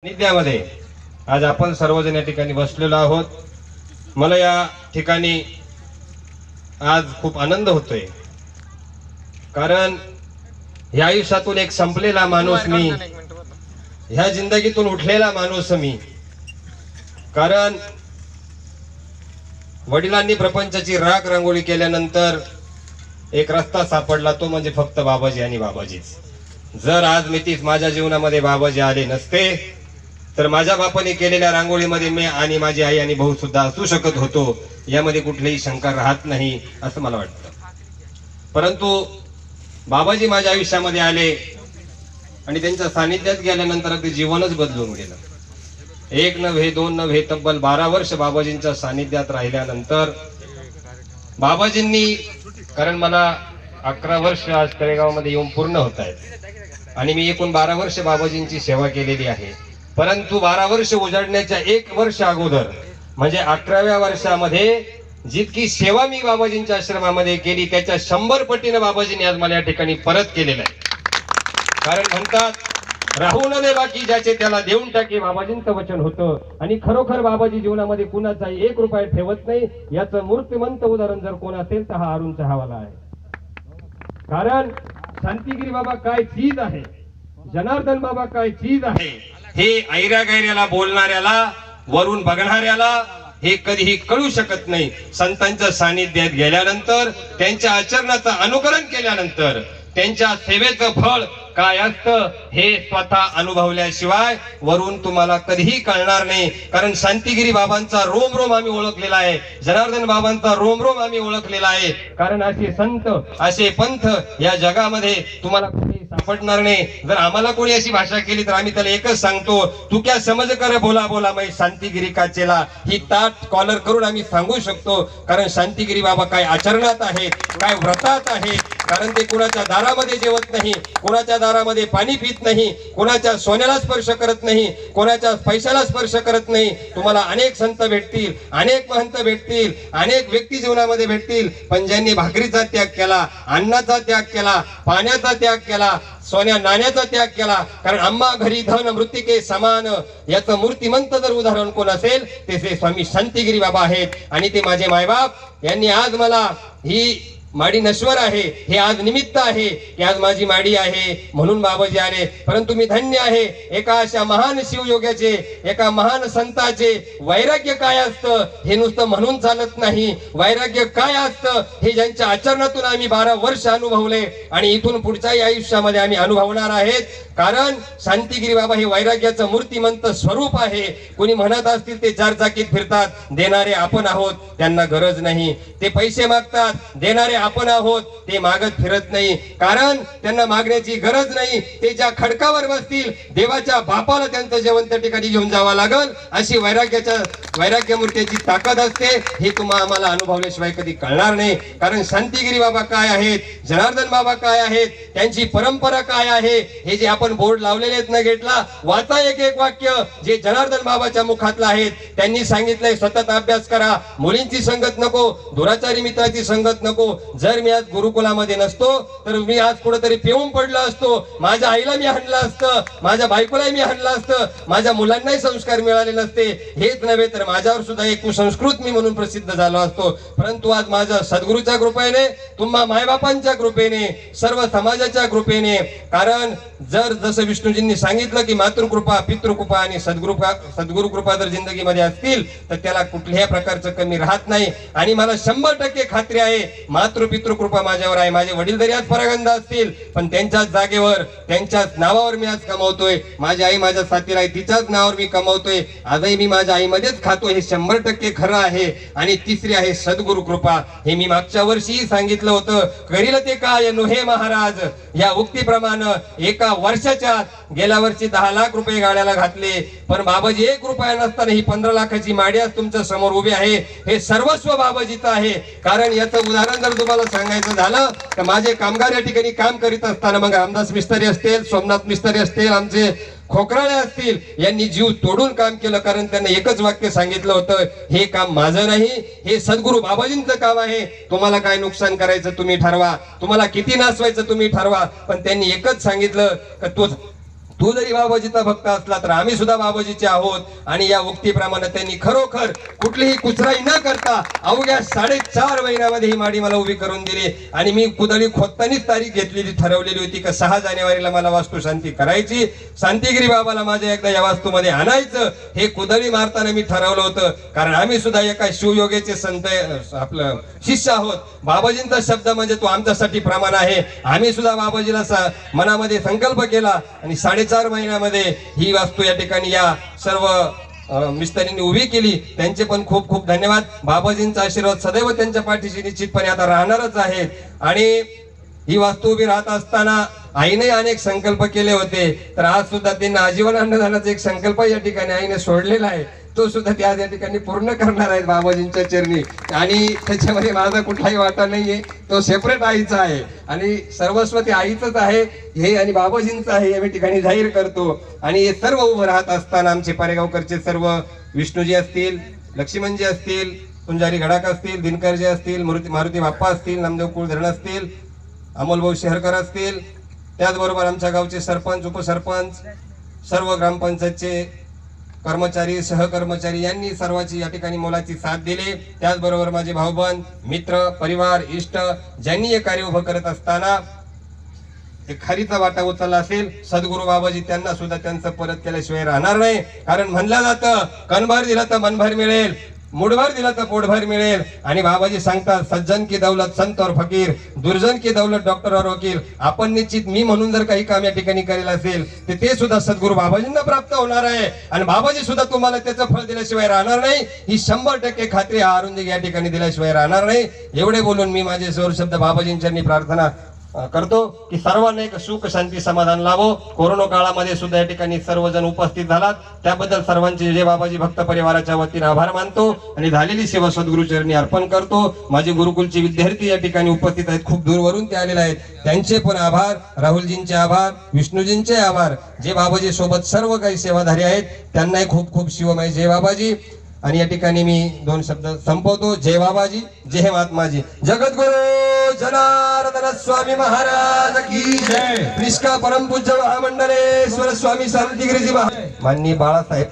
सानिध्यामध्ये आज आपण सर्वजण या ठिकाणी बसलेलो आहोत। मला या ठिकाणी आज खूप आनंद होतोय, कारण ह्या आयुष्यातून एक संपलेला माणूस मी, ह्या जिंदगीतून उठलेला माणूस मी। कारण वडिलांनी प्रपंचाची राख रांगोळी केल्यानंतर एक रस्ता सापडला, तो म्हणजे फक्त बाबाजी आणि बाबाजीच। जर आज मी तीच माझ्या जीवनामध्ये बाबाजी आले नसते तर माझ्या बापाने केलेल्या रांगोळीमध्ये मी आणि माझी आई आणि भाऊ सुद्धा असू शकत होतो, यामध्ये कुठलीही शंका राहत नाही असं मला वाटतं। परंतु बाबाजी माझ्या आयुष्यामध्ये आले आणि त्यांच्या सानिध्यात गेल्यानंतर अगदी जीवनच बदलून गेलं। एक नव्हे दोन नव्हे तब्बल 12 वर्ष बाबाजींच्या सानिध्यात राहिल्यानंतर बाबाजींनी, कारण मला 11 वर्ष आज तळेगावमध्ये येऊन पूर्ण होत आहेत आणि मी एकूण 12 वर्ष बाबाजींची सेवा केलेली आहे। परंतु 12 वर्ष उजाडण्याच्या 1 वर्ष अगोदर म्हणजे 11व्या वर्षामध्ये जितकी सेवा मी बाबाजींच्या आश्रमामध्ये केली त्याच्या 100 पटीने बाबाजींनी आज मला या ठिकाणी परत केलेलं आहे। कारण म्हणतात, राहू न दे बाकी ज्याचे त्याला देऊन टाके, बाबाजींचं वचन होतं। आणि खरोखर बाबाजी जीवनामध्ये कुणाचाही 1 रुपया ठेवत नाही, याचं मूर्तिमंत उदाहरण जर कोण असेल तर हा अरुण चहावाला आहे। कारण शांतिगिरी बाबा काय चीज आहे, जनार्दन बाबा काय चीज आहे, हे ऐऱ्या गैऱ्याला बोलणाऱ्याला, वरून बघणाऱ्याला हे कधीही कळू शकत नाही। संतांच्या सानिध्यात गेल्यानंतर, त्यांच्या आचरणाचं अनुकरण केल्यानंतर त्यांच्या सेवेचं फळ काय असतं हे स्वतः अनुभवल्याशिवाय वरून तुम्हाला कधीही कळणार नाही। कारण शांतिगिरी बाबांचा रोम रोम आम्ही ओळखलेला आहे, जनार्दन बाबांचा रोम रोम आम्ही ओळखलेला आहे। कारण असे संत, असे पंथ या जगामध्ये तुम्हाला कुठेही सापडणार नाही। जर आम्हाला कोणी अशी भाषा केली तर आम्ही त्याला एकच सांगतो, तू क्या समज कर बोला बोला मैं शांतिगिरी का चेला, ही ताट कॉलर करून आम्ही सांगू शकतो। कारण शांतिगिरी बाबा काय आचरणात आहे, काय व्रतात आहे। कारण ते कुणाच्या दारामध्ये जेवत नाही, कुणाच्या दारामध्ये पाणी पित नाही, कुणाच्या सोन्याला स्पर्श करत नाही, कोणाच्या पैशाला स्पर्श करत नाही। तुम्हाला अनेक संत भेटतील, अनेक महंत भेटतील, अनेक व्यक्ती जीवनामध्ये भेटतील, पण ज्यांनी भाकरीचा त्याग केला, अन्नाचा त्याग केला, पाण्याचा त्याग केला, सोन्या नाण्याचा त्याग केला। कारण आम्हा घरी धन मृत्तिके समान, याचं मूर्तिमंत जर उदाहरण कोण असेल ते श्री स्वामी शांतिगिरी बाबा आहेत। आणि ते माझे मायबाप यांनी आज मला ही माडी नश्वर आहे, हे आज निमित्त आहे की आज माझी माडी आहे म्हणून बाबाजी आले। परंतु मी धन्य आहे, एका अशा महान शिवयोग्याचे, एका महान संताचे वैराग्य काय असतं हे नुसतं म्हणून चालत नाही। वैराग्य काय असतं हे ज्यांच्या आचरणातून आम्ही 12 वर्ष अनुभवले आणि इथून पुढच्याही आयुष्यामध्ये आम्ही अनुभवणार आहेत। कारण शांतिगिरी बाबा हे वैराग्याचं मूर्तिमंत स्वरूप आहे। कोणी म्हणत असतील ते 4 चाकीत फिरतात, देणारे आपण आहोत, त्यांना गरज नाही। ते पैसे मागतात, देणारे आपण आहोत, ते मागत फिरत नाही। कारण त्यांना मागण्याची गरज नाही, ते ज्या खडकावर बसतील देवाच्या बापाला त्यांचं जेवण त्या ठिकाणी घेऊन जावं लागल, अशी वैराग्य मूर्तीची ताकद असते। हे तुम्हाला आम्हाला अनुभवल्याशिवाय कधी कळणार नाही। कारण शांतिगिरी बाबा काय आहेत, जनार्दन बाबा काय आहेत, त्यांची परंपरा काय आहे, हे जे आपण बोर्ड लावलेले आहेत ना गेटला, वाचा एक एक वाक्य जे जनार्दन बाबाच्या मुखातलं आहेत। त्यांनी सांगितलंय, सतत अभ्यास करा, मुलींची संगत नको, दुराचारी मित्राची संगत नको। जर मी आज गुरुकुलामध्ये नसतो तर मी आज कुठेतरी पिऊन पडलो असतो, माझ्या आईला मी हाणलं असतं, माझ्या बायकोला मी हाणलं असतं, माझ्या मुलांनाही संस्कार मिळाले नसते। हेच नव्हे तर माझ्यावर सुद्धा एक कुसंस्कृत मी म्हणून प्रसिद्ध झालो असतो। परंतु आज माझ्या सद्गुरूच्या कृपेने, तुम्हा मायबापांच्या कृपेने, सर्व समाजाच्या कृपेने, कारण जसं विष्णूजींनी सांगितलं की मातृकृपा, पितृकृपा आणि सद्गुरु कृपा जर जिंदगीमध्ये असतील तर त्याला कुठल्याही प्रकारचं कमी राहत नाही। आणि मला 100% खात्री आहे, मातृ पितृकृपा माझ्यावर आहे। माझे वडील जरी आज परागंदा असतील पण त्यांच्याच जागेवर, त्यांच्याच नावावर मी आज कमावतोय। माझी आई माझ्या साथीला आहे, तिच्याच नावावर मी कमावतोय। आजही मी माझ्या आईमध्येच खातो, हे 100% खरं आहे। आणि तिसरी आहे सद्गुरु कृपा। हे मी मागच्या वर्षीही सांगितलं होतं, करील ते काय नोहे महाराज, या उक्तीप्रमाणे एका वर्षाच्या गेल्या वर्षी 10 लाख रुपये गाड्याला घातले, पण बाबाजी 1 रुपया नसताना ही 15 लाखाची माडी आज तुमच्या समोर उभी आहे। हे सर्वस्व बाबाजीचं आहे। कारण याचं उदाहरण जर तुम्हाला सांगायचं झालं तर माझे कामगार या ठिकाणी काम करीत असताना, मग रामदास मिस्त्री असतील, सोमनाथ मिस्त्री असतील, आमचे खोकराळे असतील, यांनी जीव तोडून काम केलं। कारण त्यांना एकच वाक्य सांगितलं होतं, हे काम माझं नाही, हे सद्गुरू बाबाजींचं काम आहे। तुम्हाला काय नुकसान करायचं तुम्ही ठरवा, तुम्हाला किती नाचवायचं तुम्ही ठरवा, पण त्यांनी एकच सांगितलं की तू जरी बाबाजीचा भक्त असला तर आम्ही सुद्धा बाबाजीचे आहोत. आणि या उक्तीप्रमाणे त्यांनी खरोखर कुठलीही कुचराई न करता अवघ्या 4.5 महिन्यामध्ये ही माडी मला उभी करून दिली. आणि मी कुदळी खोदतानीच तारीख घेतलेली ठरवलेली होती की 6 जानेवारीला मला वास्तू शांती करायची. शांतिगिरी बाबाला माझ्या एकदा या वास्तूमध्ये आणायचं हे कुदळी मारताना मी ठरवलं होतं. कारण आम्ही सुद्धा एका शिवयोगेचे संत आपलं शिष्य आहोत. बाबाजींचा शब्द म्हणजे तो आमच्यासाठी प्रमाण आहे. आम्ही सुद्धा बाबाजीला मनामध्ये संकल्प केला आणि 4.5 महिन्यामध्ये ही वास्तू या ठिकाणी या सर्व मिस्त्रींनी उभी केली. त्यांचे पण खूप खूप धन्यवाद. बाबाजींचा आशीर्वाद सदैव त्यांच्या पाठीशी निश्चितपणे आता राहणारच आहे. आणि ही वास्तू उभी राहत असताना आईने अनेक संकल्प केले होते. तर आज सुद्धा त्यांना आजीवन अन्नदानाचा एक संकल्प या ठिकाणी आईने सोडलेला आहे. तो सुद्धा ते आज या ठिकाणी पूर्ण करणार आहेत बाबाजींच्या चरणी. आणि त्याच्यामध्ये माझा कुठलाही वाटा नाहीये. तो सेपरेट आईचा आहे आणि सर्वस्व ते आईचंच आहे हे आणि बाबाजींचं आहे या ठिकाणी जाहीर करतो. आणि हे सर्व उभं राहत असताना आमचे पारेगावकरचे सर्व विष्णूजी असतील, लक्ष्मणजी असतील, पुंजारी घडाक असतील, दिनकरजी असतील, मारुती बाप्पा असतील, नामदेव कुळधरण असतील, अमोलभाऊ शेहरकर असतील, त्याचबरोबर आमच्या गावचे सरपंच, उपसरपंच, सर्व ग्रामपंचायतचे कर्मचारी, सहकर्मचारी यांनी सर्वांची या ठिकाणी मोलाची साथ दिली. त्याचबरोबर माझे भाऊबंद, मित्र, परिवार, इष्ट ज्यांनी हे कार्य उभं करत असताना एक खारीचा वाटा उचलला असेल, सद्गुरू बाबाजी त्यांना सुद्धा त्यांचं परत केल्याशिवाय राहणार नाही. कारण म्हणलं जातं कणभर दिला तर मनभर मिळेल, मुठभर दिला तर पोटभर मिळेल. आणि बाबाजी सांगतात सज्जन की दौलत संत और फकीर, दुर्जन की दौलत डॉक्टर और वकील. आपण निश्चित मी म्हणून जर काही काम या ठिकाणी करेल असेल तर ते सुद्धा सद्गुरू बाबाजींना प्राप्त होणार आहे. आणि बाबाजी सुद्धा तुम्हाला त्याचं फळ दिल्याशिवाय राहणार नाही. ही 100% खात्री हा अरुंद या ठिकाणी दिल्याशिवाय राहणार नाही. एवढे बोलून मी माझे जोर शब्द बाबाजींच्या प्रार्थना करतो की सर्वांना एक सुख शांती समाधान लाभो. कोरोना काळामध्ये सुद्धा या ठिकाणी सर्वजण उपस्थित झालात त्याबद्दल सर्वांचे जय बाबाजी भक्त परिवाराच्या वतीने आभार मानतो आणि झालेली सेवा सद्गुरू चरणी अर्पण करतो. माझे गुरुकुलचे विद्यार्थी या ठिकाणी उपस्थित आहेत, खूप दूरवरून ते आलेले आहेत, त्यांचे पण आभार, राहुलजींचे आभार, विष्णूजींचे आभार. जे बाबाजी सोबत सर्व काही सेवाधारी आहेत त्यांनाही खूप खूप शिवमय जय बाबाजी. आणि या ठिकाणी मी 2 शब्द संपवतो. जय बाबाजी, जय महात्माजी. जगद्गुरु जनार्दन स्वामी महाराज की जय. निष्का परमपूज्य महामंडलेश्वर स्वामी शांतिगिरीजी महाराज. माननीय बाळासाहेब